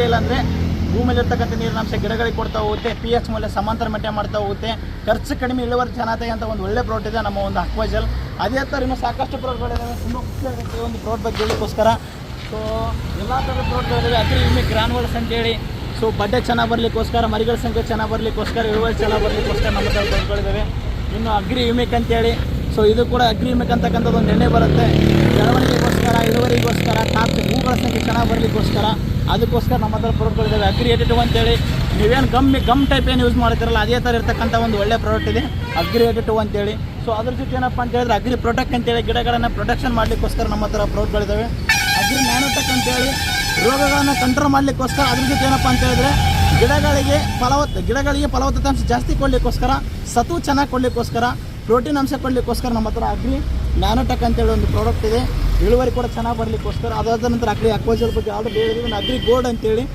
ಇಲ್ಲ ಅಂದರೆ ಭೂಮಿಯಲ್ಲಿರ್ತಕ್ಕಂಥ ನೀರಿನಾಂಶ ಗಿಡಗಳಿಗೆ ಕೊಡ್ತಾ ಹೋಗುತ್ತೆ, pH ಮೌಲ್ಯ ಸಮಾಂತರ ಮೇಂಟೈನ್ ಮಾಡ್ತಾ ಹೋಗುತ್ತೆ, ಖರ್ಚು ಕಡಿಮೆ ಇಳುವರಿ ಚೆನ್ನಾಗಿ ಅಂತ ಒಂದು ಒಳ್ಳೆ ಪ್ರಾಡಕ್ಟ್ ಇದೆ ನಮ್ಮ ಒಂದು ಅಕ್ವಾಜಲ್. ಅದೇ ಥರ ಇನ್ನೂ ಸಾಕಷ್ಟು ಪ್ರಾಡಕ್ಟ್ಗಳಿದ್ದಾವೆ. ತುಂಬ ಖುಷಿ ಆಗುತ್ತೆ ಒಂದು ಪ್ರಾಡಕ್ಟ್ ಬಗ್ಗೆ ಹೇಳೋಕ್ಕೋಸ್ಕರ. ಸೊ ಎಲ್ಲ ಥರದ ಪ್ರಾಡಕ್ಟ್ಗಳಿದ್ದಾವೆ. ಅಗ್ರಿ ಯುಮಿಕ್ ಗ್ರಾನ್ಯುಲ್ಸ್ ಅಂತೇಳಿ. ಸೊ ಬಡ್ಡೆ ಚೆನ್ನಾಗಿ ಬರಲಿಕ್ಕೋಸ್ಕರ, ಮರಿಗಳ ಸಂಖ್ಯೆ ಚೆನ್ನಾಗಿ ಬರಲಿಕ್ಕೋಸ್ಕರ, ಇಳುವರಿ ಚೆನ್ನಾಗಿ ಬರಲಿಕ್ಕೋಸ್ಕರ ನಮ್ಮ ಹತ್ರ ಪ್ರಾಡಕ್ಟ್ಗಳಿದ್ದಾವೆ. ಇನ್ನು ಅಗ್ರಿ ಯುಮಿಕ್ ಅಂತೇಳಿ. ಸೊ ಇದು ಕೂಡ ಅಗ್ರಿ ಯುಮಿಕ್ ಅಂತಕ್ಕಂಥದ್ದು ಒಂದು ಎಣ್ಣೆ ಬರುತ್ತೆ, ಬೆಳವಣಿಗೆಗೋಸ್ಕರ, ಇಳುವರಿಗೋಸ್ಕರ, ಹೂಗಳ ಸಂಖ್ಯೆ ಚೆನ್ನಾಗಿ ಬರಲಿಕ್ಕೋಸ್ಕರ, ಅದಕ್ಕೋಸ್ಕರ ನಮ್ಮ ಹತ್ರ ಪ್ರಾಡಕ್ಟ್ಗಳಿದ್ದಾವೆ. ಅಗ್ರಿ 82 ಅಂತೇಳಿ. ನೀವೇನು ಗಮ್ ಟೈಪ್ ಏನು ಯೂಸ್ ಮಾಡ್ತಿರಲ್ಲ ಅದೇ ಥರ ಇರ್ತಕ್ಕಂಥ ಒಂದು ಒಳ್ಳೆ ಪ್ರಾಡಕ್ಟ್ ಇದೆ ಅಗ್ರಿ 82 ಅಂತೇಳಿ. ಸೊ ಅದ್ರ ಜೊತೆ ಏನಪ್ಪ ಅಂತ ಹೇಳಿದ್ರೆ ಅಗ್ರಿ ಪ್ರೊಟೆಕ್ಟ್ ಅಂತೇಳಿ ಗಿಡಗಳನ್ನು ಪ್ರೊಟೆಕ್ಷನ್ ಮಾಡಲಿಕ್ಕೋಸ್ಕರ ನಮ್ಮ ಹತ್ರ ಪ್ರಾಡಕ್ಟ್ಗಳಿದ್ದಾವೆ. ಅಗ್ರಿ ನ್ಯಾನೋಟೆಕ್ ಅಂತೇಳಿ ರೋಗಗಳನ್ನು ಕಂಟ್ರೋಲ್ ಮಾಡಲಿಕ್ಕೋಸ್ಕರ. ಅದ್ರ ಜೊತೆ ಏನಪ್ಪ ಅಂತ ಹೇಳಿದ್ರೆ ಗಿಡಗಳಿಗೆ ಫಲವತ್ತತೆ ಜಾಸ್ತಿ ಕೊಡಲಿಕ್ಕೋಸ್ಕರ, ಸತು ಚೆನ್ನಾಗಿ ಕೊಡಲಿಕ್ಕೋಸ್ಕರ, ಪ್ರೋಟೀನ್ ಅಂಶ ಕೊಡಲಿಕ್ಕೋಸ್ಕರ ನಮ್ಮ ಹತ್ರ ಅಗ್ರಿ ನ್ಯಾನೋಟೆಕ್ ಅಂತೇಳಿ ಒಂದು ಪ್ರಾಡಕ್ಟ್ ಇದೆ. ಇಳುವರಿ ಕೂಡ ಚೆನ್ನಾಗಿ ಬರಲಿಕ್ಕೋಸ್ಕರ. ಅದಾದ ನಂತರ ಅಗ್ರಿ ಅಕ್ವಾಜಲ್ ಬಗ್ಗೆ ಆರ್ಡರ್ ಹೇಳಿದ್ವಿ. ಅಗ್ರಿ ಗೋಲ್ಡ್ ಅಂತೇಳಿ